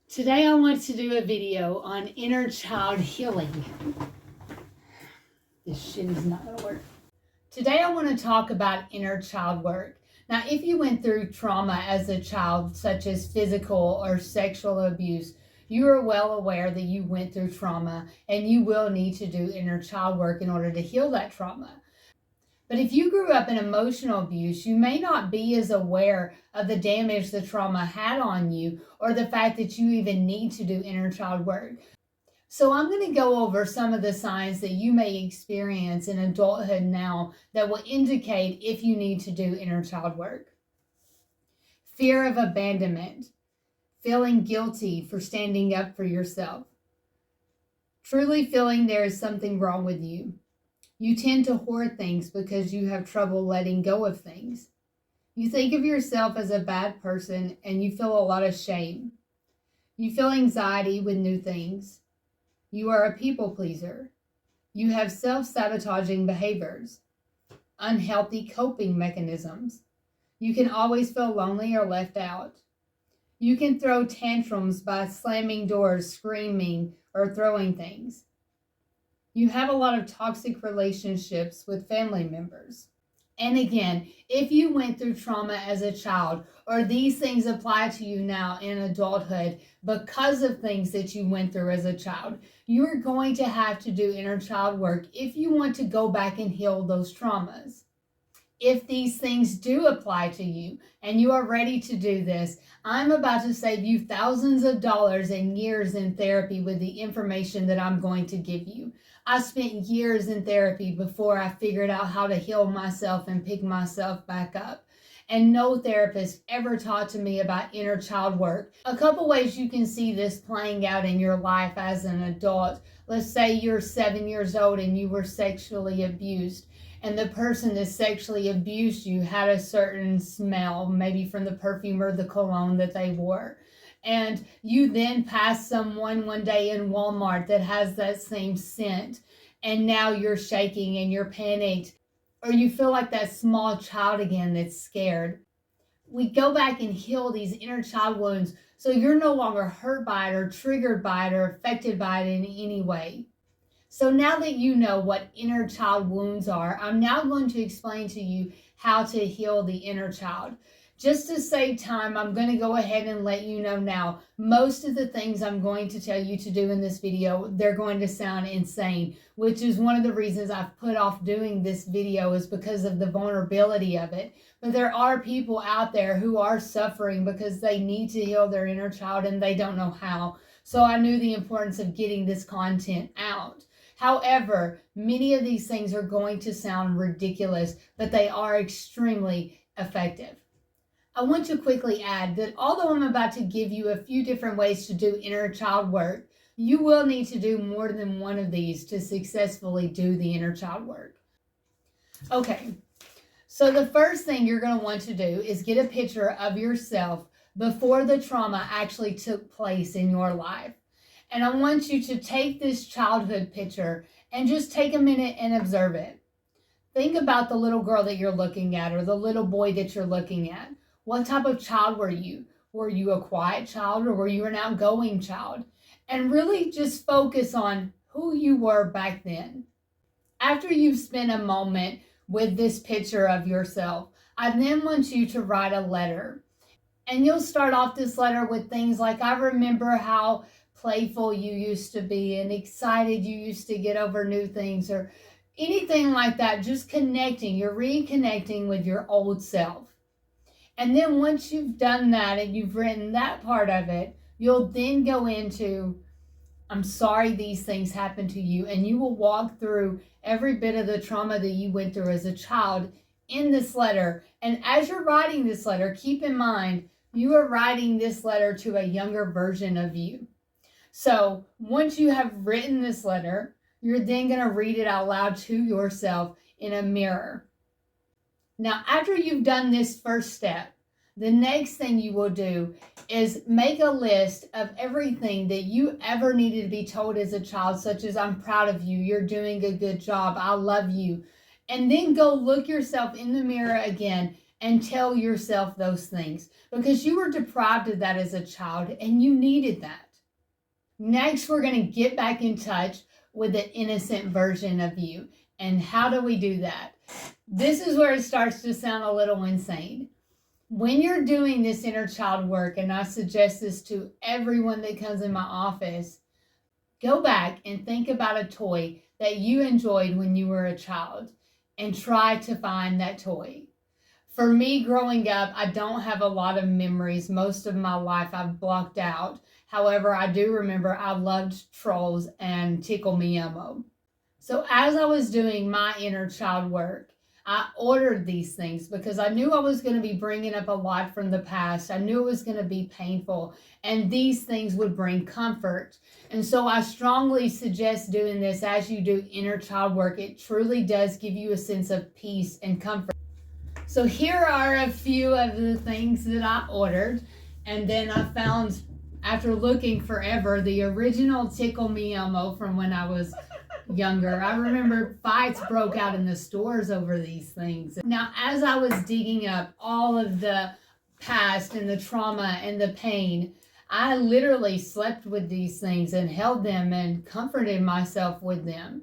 Today I want to do a video on inner child healing. This shit is not gonna work. Today I want to talk about inner child work. Now, if you went through trauma as a child, such as physical or sexual abuse, you are well aware that you went through trauma and you will need to do inner child work in order to heal that trauma. But if you grew up in emotional abuse, you may not be as aware of the damage the trauma had on you or the fact that you even need to do inner child work. So I'm going to go over some of the signs that you may experience in adulthood now that will indicate if you need to do inner child work. Fear of abandonment, feeling guilty for standing up for yourself, truly feeling there is something wrong with you. You tend to hoard things because you have trouble letting go of things. You think of yourself as a bad person and you feel a lot of shame. You feel anxiety with new things. You are a people pleaser. You have self-sabotaging behaviors, unhealthy coping mechanisms. You can always feel lonely or left out. You can throw tantrums by slamming doors, screaming, or throwing things. You have a lot of toxic relationships with family members. And again, if you went through trauma as a child, or these things apply to you now in adulthood because of things that you went through as a child, you're going to have to do inner child work if you want to go back and heal those traumas. If these things do apply to you and you are ready to do this, I'm about to save you thousands of dollars and years in therapy with the information that I'm going to give you. I spent years in therapy before I figured out how to heal myself and pick myself back up. And no therapist ever taught to me about inner child work. A couple ways you can see this playing out in your life as an adult. Let's say you're 7 years old and you were sexually abused, and the person that sexually abused you had a certain smell, maybe from the perfume or the cologne that they wore. And you then pass someone one day in Walmart that has that same scent, and now you're shaking and you're panicked, or you feel like that small child again that's scared. We go back and heal these inner child wounds so you're no longer hurt by it or triggered by it or affected by it in any way. So now that you know what inner child wounds are, I'm now going to explain to you how to heal the inner child. Just to save time, I'm going to go ahead and let you know now, most of the things I'm going to tell you to do in this video, they're going to sound insane, which is one of the reasons I've put off doing this video, is because of the vulnerability of it. But there are people out there who are suffering because they need to heal their inner child and they don't know how. So I knew the importance of getting this content out. However, many of these things are going to sound ridiculous, but they are extremely effective. I want to quickly add that although I'm about to give you a few different ways to do inner child work, you will need to do more than one of these to successfully do the inner child work. Okay, so the first thing you're going to want to do is get a picture of yourself before the trauma actually took place in your life. And I want you to take this childhood picture and just take a minute and observe it. Think about the little girl that you're looking at or the little boy that you're looking at. What type of child were you? Were you a quiet child or were you an outgoing child? And really just focus on who you were back then. After you've spent a moment with this picture of yourself, I then want you to write a letter. And you'll start off this letter with things like, I remember how playful you used to be and excited you used to get over new things, or anything like that. Just connecting, you're reconnecting with your old self. And then once you've done that and you've written that part of it, you'll then go into, I'm sorry these things happened to you, and you will walk through every bit of the trauma that you went through as a child in this letter. And as you're writing this letter, keep in mind, you are writing this letter to a younger version of you. So once you have written this letter, you're then going to read it out loud to yourself in a mirror. Now, after you've done this first step, the next thing you will do is make a list of everything that you ever needed to be told as a child, such as, I'm proud of you, you're doing a good job, I love you. And then go look yourself in the mirror again and tell yourself those things because you were deprived of that as a child and you needed that. Next, we're going to get back in touch with the innocent version of you. And how do we do that? This is where it starts to sound a little insane. When you're doing this inner child work, and I suggest this to everyone that comes in my office, go back and think about a toy that you enjoyed when you were a child and try to find that toy. For me, growing up, I don't have a lot of memories. Most of my life I've blocked out. However, I do remember I loved Trolls and Tickle Me Elmo. So as I was doing my inner child work, I ordered these things because I knew I was going to be bringing up a lot from the past. I knew it was going to be painful, and these things would bring comfort. And so I strongly suggest doing this as you do inner child work. It truly does give you a sense of peace and comfort. So here are a few of the things that I ordered, and then I found, after looking forever, the original Tickle Me Elmo from when I was younger. I remember fights broke out in the stores over these things. Now, as I was digging up all of the past and the trauma and the pain, I literally slept with these things and held them and comforted myself with them.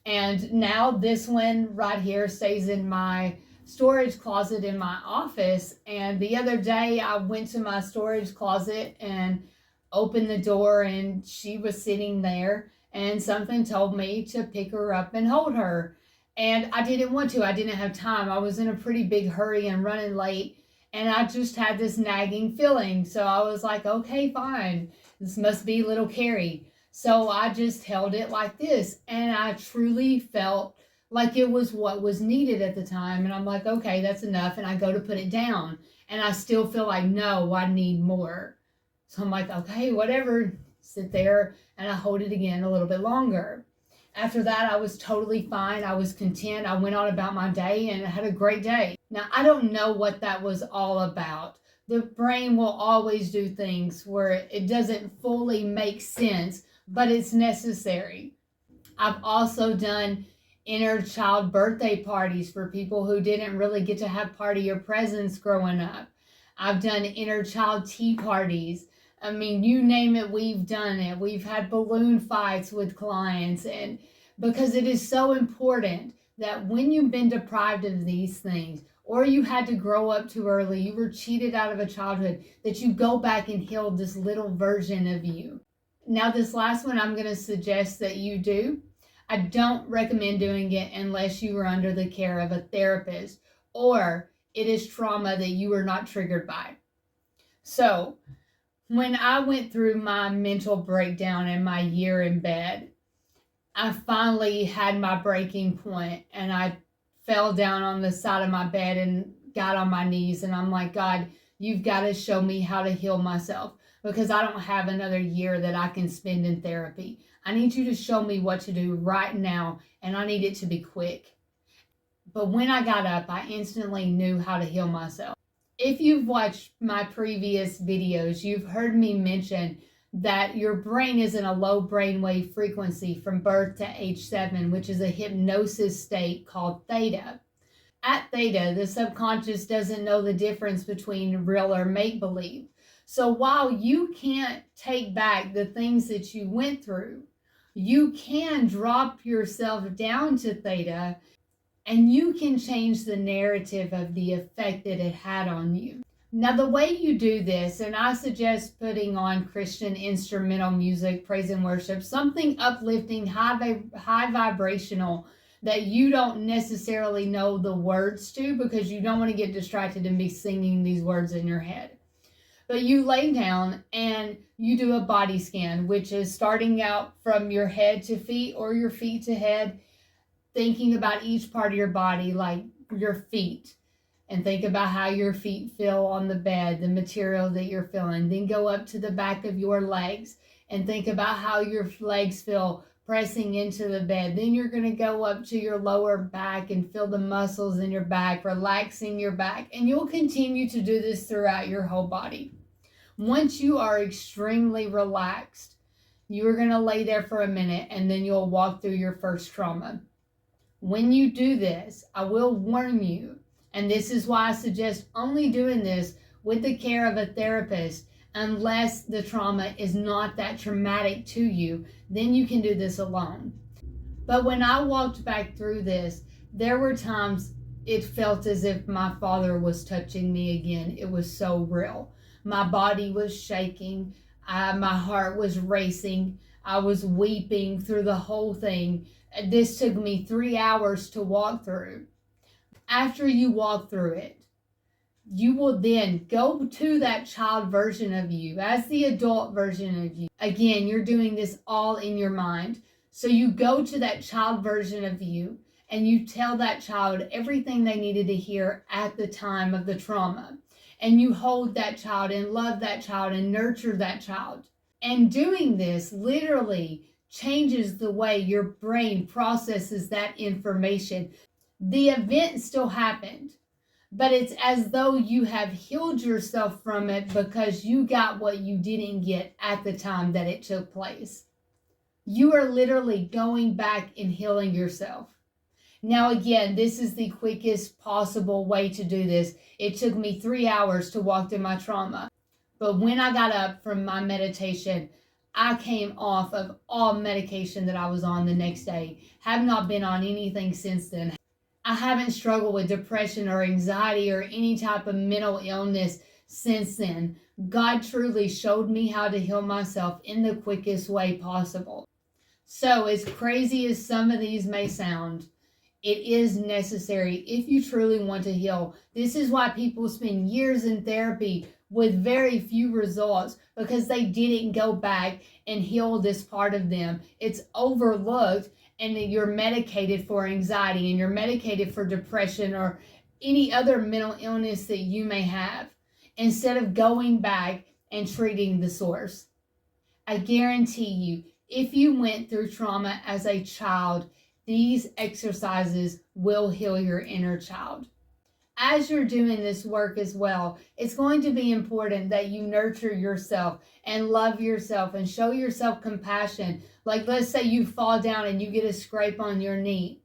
And now this one right here stays in my storage closet in my office. And the other day I went to my storage closet and opened the door, and she was sitting there, and something told me to pick her up and hold her. And I didn't want to. I didn't have time. I was in a pretty big hurry and running late, and I just had this nagging feeling. So I was like, okay, fine. This must be little Carrie. So I just held it like this, and I truly felt like it was what was needed at the time. And I'm like, okay, that's enough. And I go to put it down, and I still feel like, no, I need more. So I'm like, okay, whatever, sit there, and I hold it again a little bit longer. After that, I was totally fine. I was content. I went on about my day and I had a great day. Now, I don't know what that was all about. The brain will always do things where it doesn't fully make sense, but it's necessary. I've also done inner child birthday parties for people who didn't really get to have party or presents growing up. I've done inner child tea parties. I mean, you name it, we've done it. We've had balloon fights with clients, and because it is so important that when you've been deprived of these things, or you had to grow up too early, you were cheated out of a childhood, that you go back and heal this little version of you. Now, this last one I'm going to suggest that you do. I don't recommend doing it unless you are under the care of a therapist or it is trauma that you are not triggered by. So, when I went through my mental breakdown and my year in bed, I finally had my breaking point, and I fell down on the side of my bed and got on my knees, and I'm like, God, you've got to show me how to heal myself, because I don't have another year that I can spend in therapy. I need you to show me what to do right now, and I need it to be quick. But when I got up, I instantly knew how to heal myself. If you've watched my previous videos, you've heard me mention that your brain is in a low brainwave frequency from birth to age 7, which is a hypnosis state called theta. At theta, the subconscious doesn't know the difference between real or make-believe. So while you can't take back the things that you went through, you can drop yourself down to theta, and you can change the narrative of the effect that it had on you. Now, the way you do this, and I suggest putting on Christian instrumental music, praise and worship, something uplifting, high vibrational that you don't necessarily know the words to, because you don't want to get distracted and be singing these words in your head. But you lay down and you do a body scan, which is starting out from your head to feet or your feet to head, thinking about each part of your body, like your feet, and think about how your feet feel on the bed, the material that you're feeling. Then go up to the back of your legs and think about how your legs feel pressing into the bed. Then you're going to go up to your lower back and feel the muscles in your back, relaxing your back. And you'll continue to do this throughout your whole body. Once you are extremely relaxed, you are going to lay there for a minute, and then you'll walk through your first trauma. When you do this, I will warn you, And this is why I suggest only doing this with the care of a therapist unless the trauma is not that traumatic to you. Then you can do this alone. But when I walked back through this, there were times it felt as if my father was touching me again. It was so real. My body was shaking. My heart was racing. I was weeping through the whole thing. This took me 3 hours to walk through. After you walk through it, you will then go to that child version of you as the adult version of you. Again, you're doing this all in your mind. So you go to that child version of you and you tell that child everything they needed to hear at the time of the trauma. And you hold that child and love that child and nurture that child. And doing this literally changes the way your brain processes that information. The event still happened, but it's as though you have healed yourself from it because you got what you didn't get at the time that it took place. You are literally going back and healing yourself. Now, again, this is the quickest possible way to do this. It took me 3 hours to walk through my trauma. But when I got up from my meditation, I came off of all medication that I was on the next day. Have not been on anything since then. I haven't struggled with depression or anxiety or any type of mental illness since then. God truly showed me how to heal myself in the quickest way possible. So, as crazy as some of these may sound, it is necessary if you truly want to heal. This is why people spend years in therapy with very few results, because they didn't go back and heal this part of them. It's overlooked, and you're medicated for anxiety and you're medicated for depression or any other mental illness that you may have, instead of going back and treating the source. I guarantee you, if you went through trauma as a child, these exercises will heal your inner child. As you're doing this work as well, it's going to be important that you nurture yourself and love yourself and show yourself compassion. Like, let's say you fall down and you get a scrape on your knee.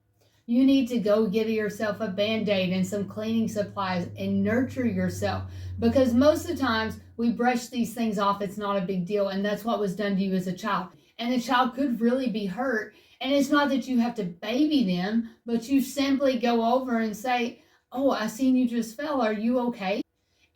You need to go get yourself a Band-Aid and some cleaning supplies and nurture yourself, because most of the times we brush these things off. It's not a big deal, and that's what was done to you as a child. And the child could really be hurt. And it's not that you have to baby them, but you simply go over and say, "Oh, I seen you just fell. Are you okay?"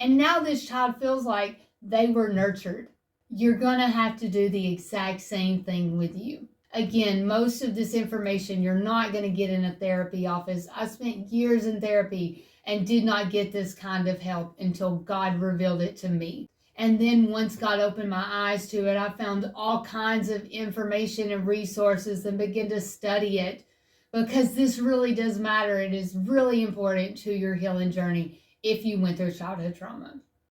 And now this child feels like they were nurtured. You're going to have to do the exact same thing with you. Again, most of this information you're not going to get in a therapy office. I spent years in therapy and did not get this kind of help until God revealed it to me. And then once God opened my eyes to it, I found all kinds of information and resources and began to study it, because this really does matter. It is really important to your healing journey if you went through childhood trauma.